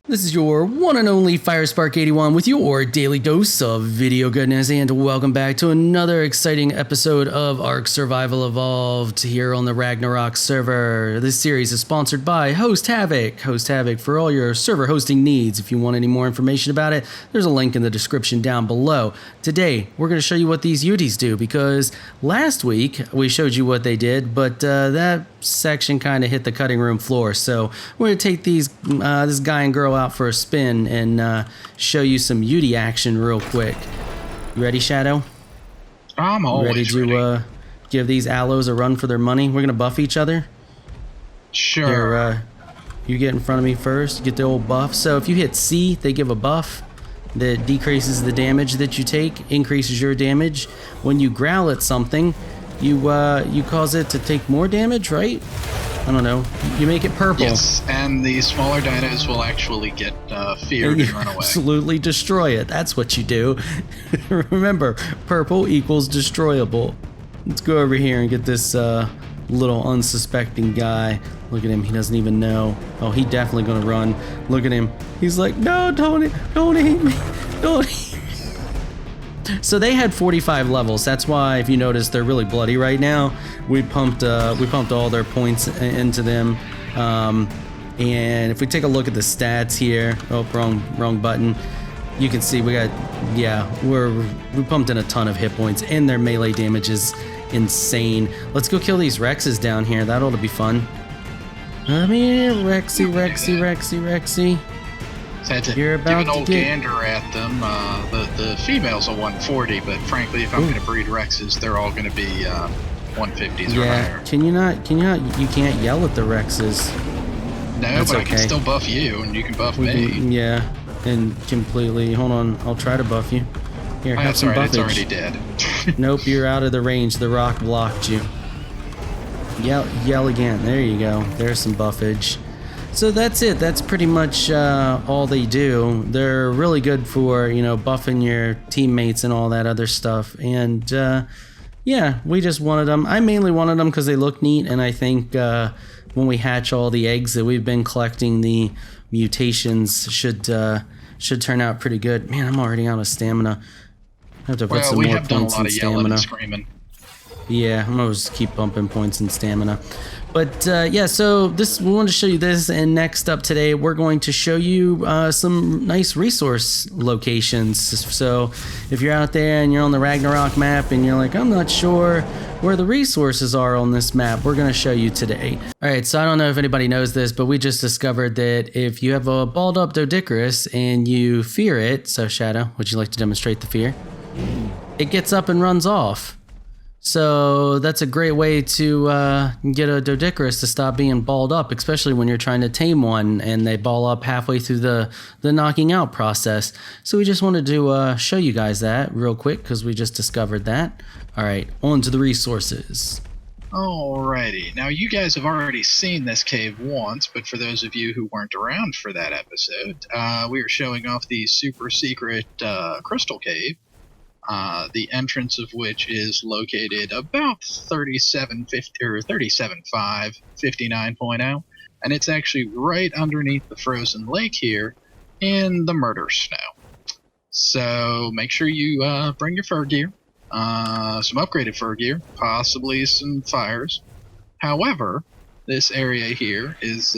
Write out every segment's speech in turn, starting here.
This is your one and only FireSpark81 with your daily dose of video goodness, and welcome back to another exciting episode of Ark Survival Evolved here on the Ragnarok server. This series is sponsored by Host Havoc. Host Havoc for all your server hosting needs. If you want any more information about it, there's a link in the description down below. Today, we're going to show you what these Utis do, because last week we showed you what they did, but that section kind of hit the cutting room floor. So we're going to take these this guy and girl out for a spin and show you some Uti action real quick. You ready, Shadow? I'm always ready. Give these aloes a run for their money? We're going to buff each other. Sure. Here, you get in front of me first, get the old buff. So if you hit C, they give a buff that decreases the damage that you take, increases your damage. When you growl at something, you cause it to take more damage, right? I don't know. You make it purple. Yes, and the smaller dinos will actually get feared and run away. Absolutely destroy it. That's what you do. Remember, purple equals destroyable. Let's go over here and get this little unsuspecting guy. Look at him. He doesn't even know. Oh, he definitely gonna run. Look at him. He's like, no, don't eat me. Don't eat me. So they had 45 levels. That's why, if you notice, they're really bloody right now. We pumped all their points into them. And if we take a look at the stats here, oh, wrong button. You can see we pumped in a ton of hit points, and their melee damage is insane. Let's go kill these Rexes down here. That ought to be fun. Come here, Rexy. So I had to give an old gander at them. The females are 140, but frankly, if I'm going to breed Rexes, they're all going to be 150s or higher. Can you not? You can't yell at the Rexes. No, That's but okay. I can still buff you, and you can buff me. Yeah, and completely. Hold on, I'll try to buff you. Here, have some buffage. It's already dead. Nope, you're out of the range. The rock blocked you. Yell again. There you go. There's some buffage. So that's it. That's pretty much all they do. They're really good for, buffing your teammates and all that other stuff. And yeah, we just wanted them. I mainly wanted them because they look neat. And I think when we hatch all the eggs that we've been collecting, the mutations should turn out pretty good. Man, I'm already out of stamina. I have to put some more points in stamina. Yeah, I'm gonna just keep bumping points in stamina. But yeah, so we wanted to show you this, and next up today we're going to show you some nice resource locations. So if you're out there and you're on the Ragnarok map and you're like, I'm not sure where the resources are on this map, we're going to show you today. Alright, so I don't know if anybody knows this, but we just discovered that if you have a balled up Doedicurus and you fear it, so Shadow, would you like to demonstrate the fear? It gets up and runs off. So that's a great way to get a Doedicurus to stop being balled up, especially when you're trying to tame one and they ball up halfway through the knocking out process. So we just wanted to show you guys that real quick because we just discovered that. All right, on to the resources. Alrighty, now you guys have already seen this cave once, but for those of you who weren't around for that episode, we are showing off the super secret crystal cave. The entrance of which is located about 3750 or 37.5, 59.0, and it's actually right underneath the frozen lake here in the murder snow. So make sure you bring your fur gear, some upgraded fur gear, possibly some fires. However, this area here is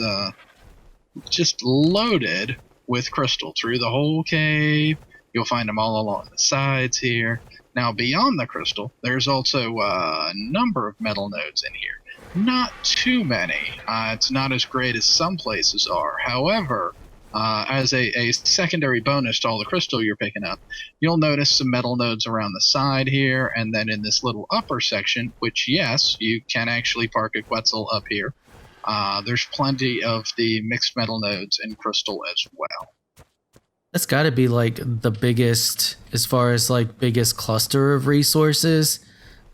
just loaded with crystal through the whole cave. You'll find them all along the sides here. Now, beyond the crystal, there's also a number of metal nodes in here. Not too many. It's not as great as some places are. However, as a secondary bonus to all the crystal you're picking up, you'll notice some metal nodes around the side here, and then in this little upper section, which, yes, you can actually park a Quetzal up here. There's plenty of the mixed metal nodes and crystal as well. That's got to be like the biggest, as far as like biggest cluster of resources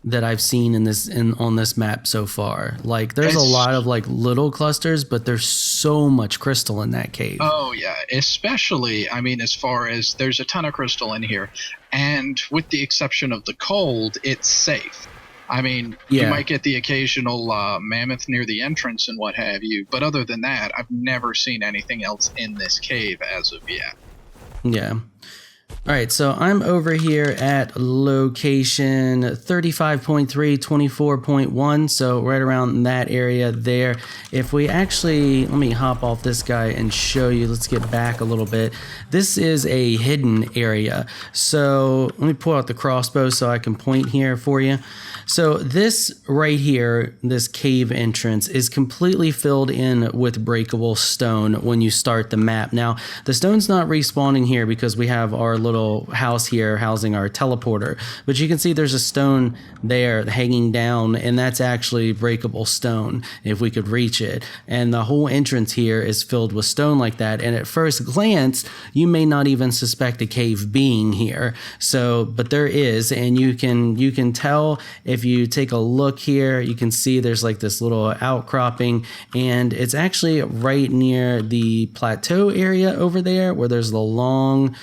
that I've seen on this map so far. Like there's a lot of like little clusters, but there's so much crystal in that cave. Oh yeah, especially, I mean, as far as there's a ton of crystal in here, and with the exception of the cold, it's safe. I mean, you Yeah. might get the occasional mammoth near the entrance and what have you, but other than that, I've never seen anything else in this cave as of yet. Yeah. All right, so I'm over here at location 35.3, 24.1, so right around that area there. If we actually, let me hop off this guy and show you, let's get back a little bit. This is a hidden area. So let me pull out the crossbow so I can point here for you. So this right here, this cave entrance is completely filled in with breakable stone when you start the map. Now, the stone's not respawning here because we have our little house here housing our teleporter, but you can see there's a stone there hanging down, and that's actually breakable stone if we could reach it. And the whole entrance here is filled with stone like that, and at first glance you may not even suspect a cave being here. So but there is, and you can tell if you take a look here. You can see there's like this little outcropping, and it's actually right near the plateau area over there where there's the long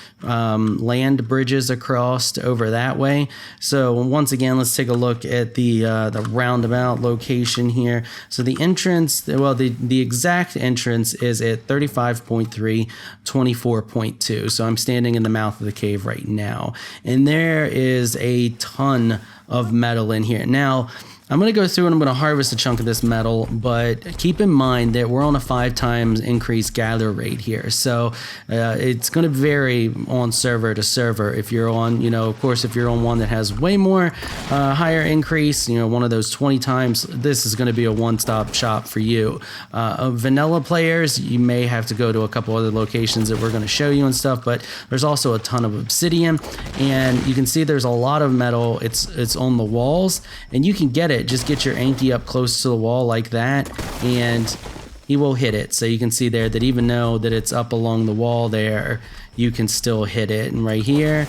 land bridges across over that way. So once again, let's take a look at the roundabout location here. So the entrance, well, the exact entrance is at 35.3, 24.2. So I'm standing in the mouth of the cave right now, and there is a ton of metal in here. Now, I'm going to go through and I'm going to harvest a chunk of this metal, but keep in mind that we're on a 5 times increased gather rate here. So it's going to vary on server to server. If you're on, of course, if you're on one that has way more higher increase, one of those 20 times, this is going to be a one-stop shop for you. Vanilla players, you may have to go to a couple other locations that we're going to show you and stuff, but there's also a ton of obsidian, and you can see there's a lot of metal. It's on the walls, and you can get it. Just get your Anki up close to the wall like that, and he will hit it. So you can see there that even though that it's up along the wall there, you can still hit it. And right here,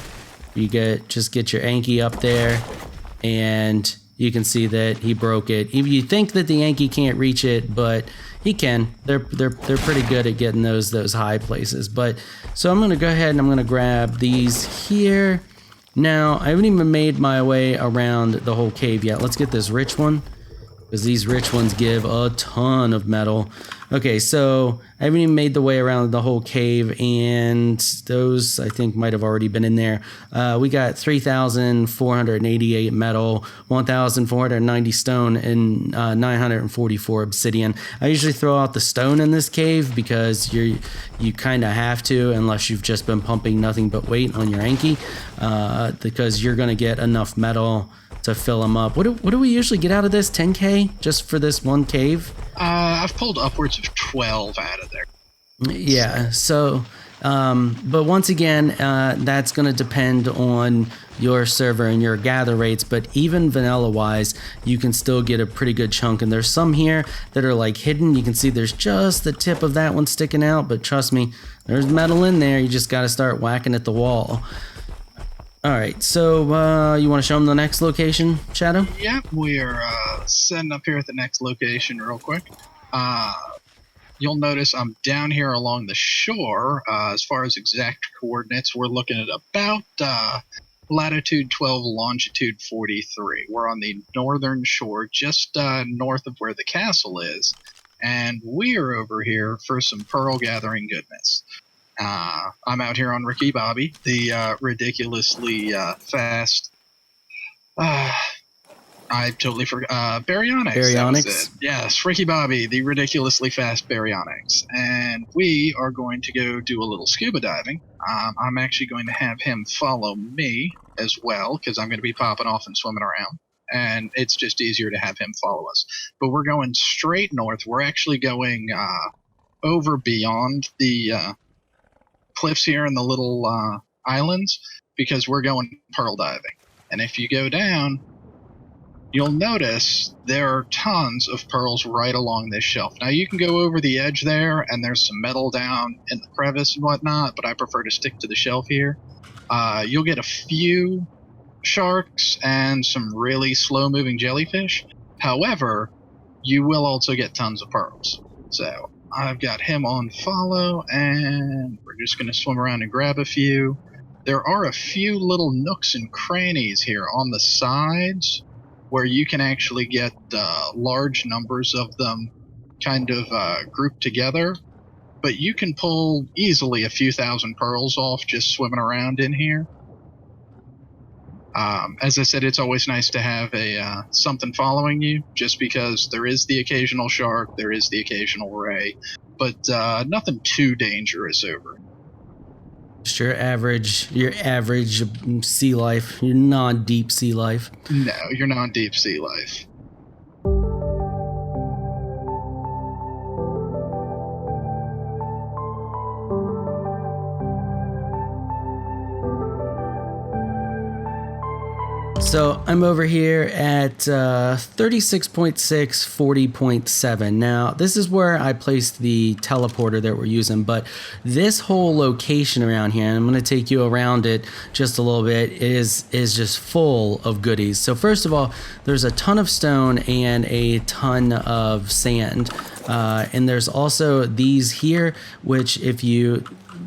you just get your Anki up there, and you can see that he broke it. You think that the Anki can't reach it, but he can. They're pretty good at getting those high places. But so I'm gonna go ahead and I'm gonna grab these here. Now, I haven't even made my way around the whole cave yet. Let's get this rich one, because these rich ones give a ton of metal. Okay, so I haven't even made the way around the whole cave, and those I think might have already been in there. We got 3,488 metal, 1,490 stone, and 944 obsidian. I usually throw out the stone in this cave because you kind of have to, unless you've just been pumping nothing but weight on your Anki, because you're going to get enough metal to fill them up. What do we usually get out of this? 10K just for this one cave? I've pulled upwards of 12 out of there. Yeah, so but once again, that's going to depend on your server and your gather rates, but even vanilla wise, you can still get a pretty good chunk. And there's some here that are like hidden. You can see there's just the tip of that one sticking out, but trust me, there's metal in there. You just got to start whacking at the wall. All right, so you want to show them the next location, Shadow? Yep, we are setting up here at the next location real quick. You'll notice I'm down here along the shore. As far as exact coordinates, we're looking at about latitude 12, longitude 43. We're on the northern shore, just north of where the castle is, and we are over here for some pearl gathering goodness. I'm out here on Ricky Bobby, the ridiculously fast. I totally forgot. Baryonyx. Baryonyx? Yes, Ricky Bobby, the ridiculously fast Baryonyx. And we are going to go do a little scuba diving. I'm actually going to have him follow me as well, because I'm going to be popping off and swimming around. And it's just easier to have him follow us. But we're going straight north. We're actually going over beyond the cliffs here and the little islands, because we're going pearl diving. And if you go down, you'll notice there are tons of pearls right along this shelf. Now, you can go over the edge there, and there's some metal down in the crevice and whatnot, but I prefer to stick to the shelf here. You'll get a few sharks and some really slow-moving jellyfish. However, you will also get tons of pearls. So I've got him on follow, and we're just going to swim around and grab a few. There are a few little nooks and crannies here on the sides where you can actually get large numbers of them kind of grouped together. But you can pull easily a few thousand pearls off just swimming around in here. As I said, it's always nice to have a something following you, just because there is the occasional shark, there is the occasional ray, but nothing too dangerous over it. Just your average sea life, your non-deep sea life. No, you're not deep sea life. So I'm over here at 36.6, 40.7. Now, this is where I placed the teleporter that we're using, but this whole location around here, and I'm going to take you around it just a little bit, is just full of goodies. So first of all, there's a ton of stone and a ton of sand. And there's also these here, which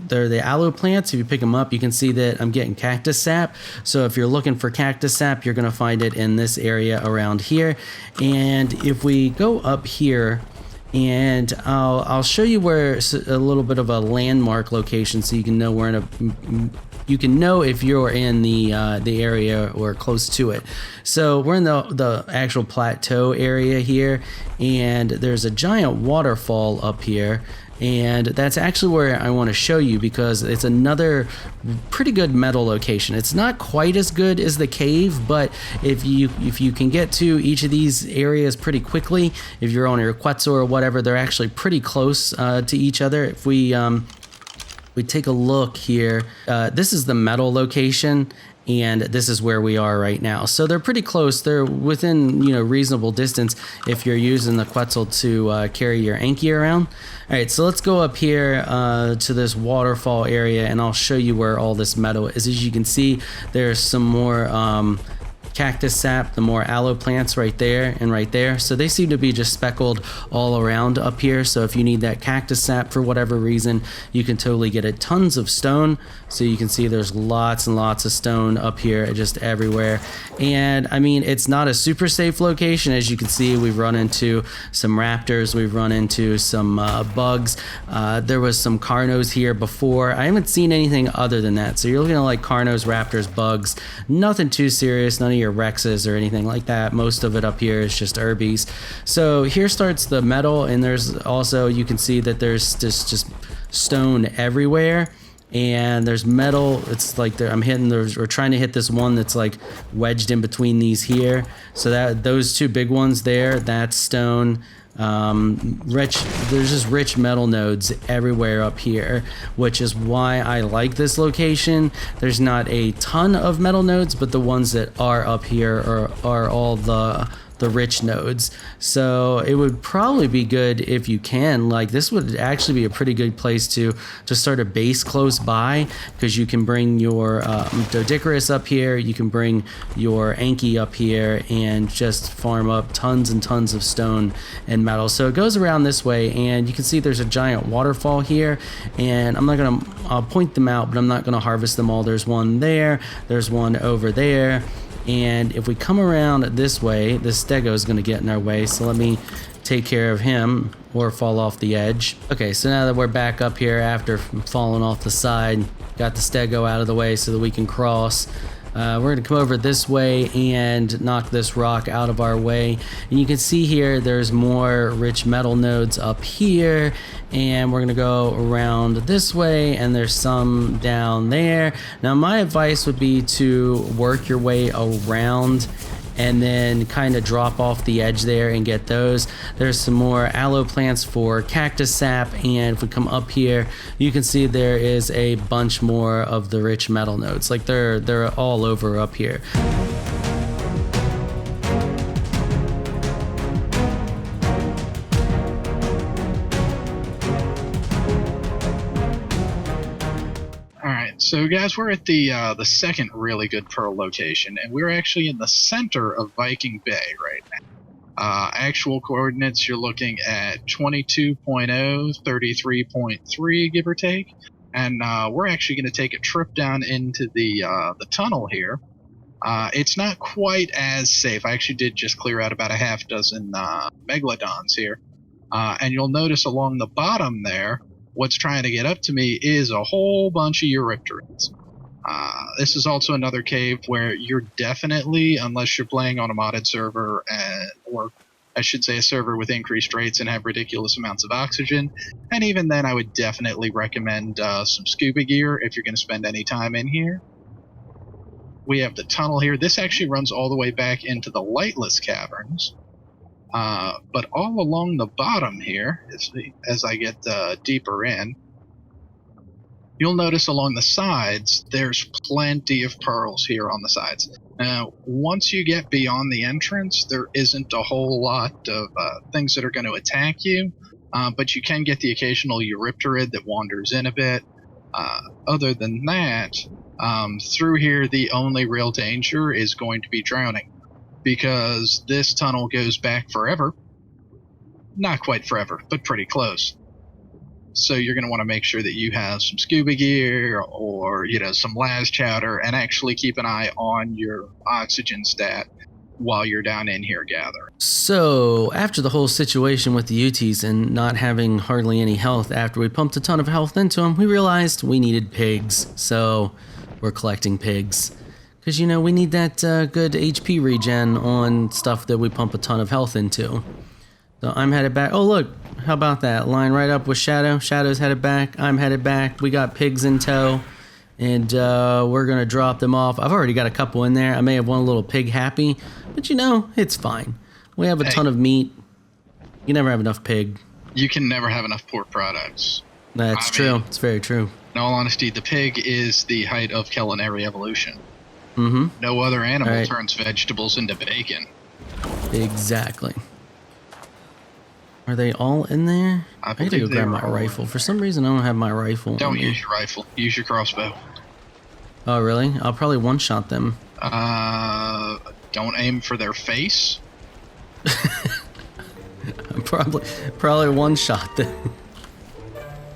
they're the aloe plants. If you pick them up, you can see that I'm getting cactus sap. So if you're looking for cactus sap, you're going to find it in this area around here. And if we go up here, and I'll show you where a little bit of a landmark location, so you can know you can know if you're in the area or close to it. So we're in the actual plateau area here, and there's a giant waterfall up here. And that's actually where I want to show you, because it's another pretty good metal location. It's not quite as good as the cave, but if you can get to each of these areas pretty quickly, if you're on your Quetzal or whatever, they're actually pretty close to each other. If we take a look here, this is the metal location, and this is where we are right now. So they're pretty close. They're within, reasonable distance if you're using the Quetzal to carry your Anki around. All right, so let's go up here to this waterfall area, and I'll show you where all this metal is. As you can see, there's some more cactus sap, the more aloe plants right there and right there. So they seem to be just speckled all around up here. So if you need that cactus sap for whatever reason, you can totally get it. Tons of stone. So you can see there's lots and lots of stone up here just everywhere. And I mean, it's not a super safe location. As you can see, we've run into some raptors. We've run into some bugs. There was some carnos here before. I haven't seen anything other than that. So you're looking at like carnos, raptors, bugs, nothing too serious, none of your Rexes or anything like that. Most of it up here is just herbies. So here starts the metal, and there's also, you can see that there's just stone everywhere, and there's metal. It's like we're trying to hit this one that's like wedged in between these here. So that those two big ones there, that's stone. There's just rich metal nodes everywhere up here, which is why I like this location. There's not a ton of metal nodes, but the ones that are up here are all the rich nodes. So it would probably be good if you can, like, this would actually be a pretty good place to start a base close by, because you can bring your Doedicurus up here, you can bring your Anki up here, and just farm up tons and tons of stone and metal. So it goes around this way, and you can see there's a giant waterfall here, and I'll point them out, but I'm not gonna harvest them all. There's one there, there's one over there. And if we come around this way, this stego is going to get in our way. So let me take care of him or fall off the edge. Okay, so now that we're back up here after falling off the side, got the stego out of the way so that we can cross. We're going to come over this way and knock this rock out of our way. And you can see here there's more rich metal nodes up here. And we're going to go around this way, and there's some down there. Now my advice would be to work your way around and then kind of drop off the edge there and get those. There's some more aloe plants for cactus sap, and if we come up here, you can see there is a bunch more of the rich metal nodes. Like they're all over up here. So guys, we're at the second really good pearl location, and we're actually in the center of Viking Bay right now. Actual coordinates, you're looking at 22.0, 33.3, give or take, and we're actually going to take a trip down into the tunnel here. It's not quite as safe. I actually did just clear out about a half dozen megalodons here. And you'll notice along the bottom there, what's trying to get up to me is a whole bunch of Eurypterids. This is also another cave where you're definitely, unless you're playing on a modded server, or I should say a server with increased rates and have ridiculous amounts of oxygen, and even then I would definitely recommend some scuba gear if you're going to spend any time in here. We have the tunnel here. This actually runs all the way back into the lightless caverns. But all along the bottom here, as I get deeper in, you'll notice along the sides, there's plenty of pearls here on the sides. Now, once you get beyond the entrance, there isn't a whole lot of things that are going to attack you, but you can get the occasional Eurypterid that wanders in a bit. Other than that, through here, the only real danger is going to be drowning, because this tunnel goes back forever. Not quite forever, but pretty close. So you're going to want to make sure that you have some scuba gear or, some las chowder, and actually keep an eye on your oxygen stat while you're down in here gathering. So after the whole situation with the UTs and not having hardly any health after we pumped a ton of health into them, we realized we needed pigs. So we're collecting pigs. Because, we need that good HP regen on stuff that we pump a ton of health into. So I'm headed back. Oh, look. How about that? Line right up with Shadow. Shadow's headed back. I'm headed back. We got pigs in tow. And we're going to drop them off. I've already got a couple in there. I may have one little pig happy. But, it's fine. We have a ton of meat. You never have enough pig. You can never have enough pork products. That's true. It's very true. In all honesty, the pig is the height of culinary evolution. Mm-hmm. No other animal turns vegetables into bacon. Exactly. Are they all in there? I gotta go grab my rifle. For some reason, I don't have my rifle. Don't use your rifle. Use your crossbow. Oh, really? I'll probably one-shot them. Don't aim for their face. probably one-shot them.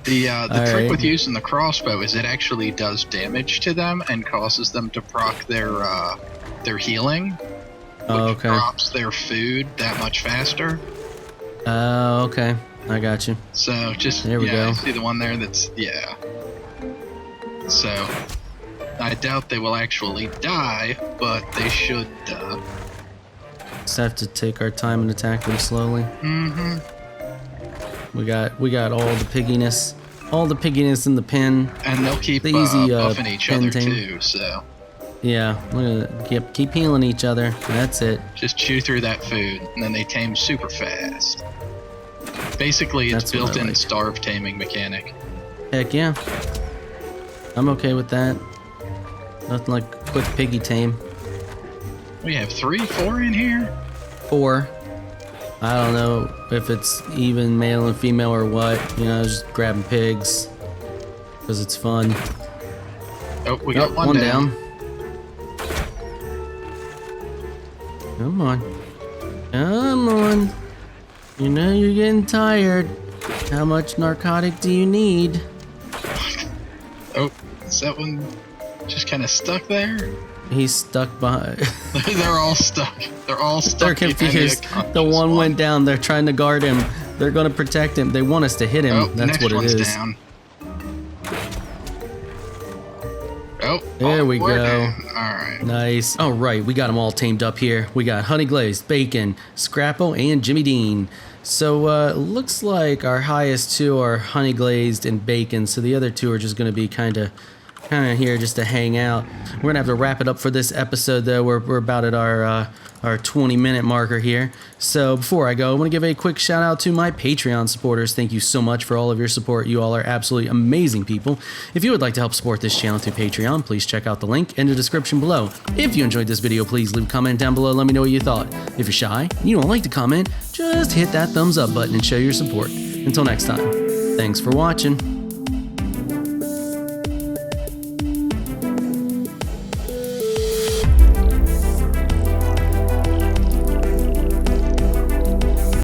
The trick with using the crossbow is it actually does damage to them and causes them to proc their healing, which drops their food that much faster. Oh, okay. I got you. So just there we go. See the one there that's So I doubt they will actually die, but they should. Just have to take our time and attack them slowly. Mm-hmm. We got all the pigginess in the pen. And they'll keep the easy buffing each other thing. too. So yeah, we're gonna keep healing each other. That's it. Just chew through that food, and then they tame super fast. Basically, it's built-in starve taming mechanic. Heck yeah. I'm okay with that. Nothing like quick piggy tame. We have 3, 4 in here? 4. I don't know if it's even male and female or what. Just grabbing pigs. Because it's fun. Oh, we got one down. Come on. Come on. You're getting tired. How much narcotic do you need? Oh, is that one just kind of stuck there? He's stuck behind. They're all stuck. They're all stuck. They're confused. The one went down. They're trying to guard him. They're going to protect him. They want us to hit him. Oh, that's what it is. Down. Oh, there we go. Down. All right. Nice. All right, we got them all tamed up here. We got Honey Glazed, Bacon, Scrappo, and Jimmy Dean. So looks like our highest 2 are Honey Glazed and Bacon. So the other 2 are just going to be kind of here just to hang out. We're gonna have to wrap it up for this episode though. We're about at our 20-minute marker here. So before I go, I want to give a quick shout out to my Patreon supporters. Thank you so much for all of your support. You all are absolutely amazing people. If you would like to help support this channel through Patreon, please check out the link in the description below. If you enjoyed this video, please leave a comment down below. Let me know what you thought. If you're shy and you don't like to comment, just hit that thumbs up button and show your support. Until next time, thanks for watching.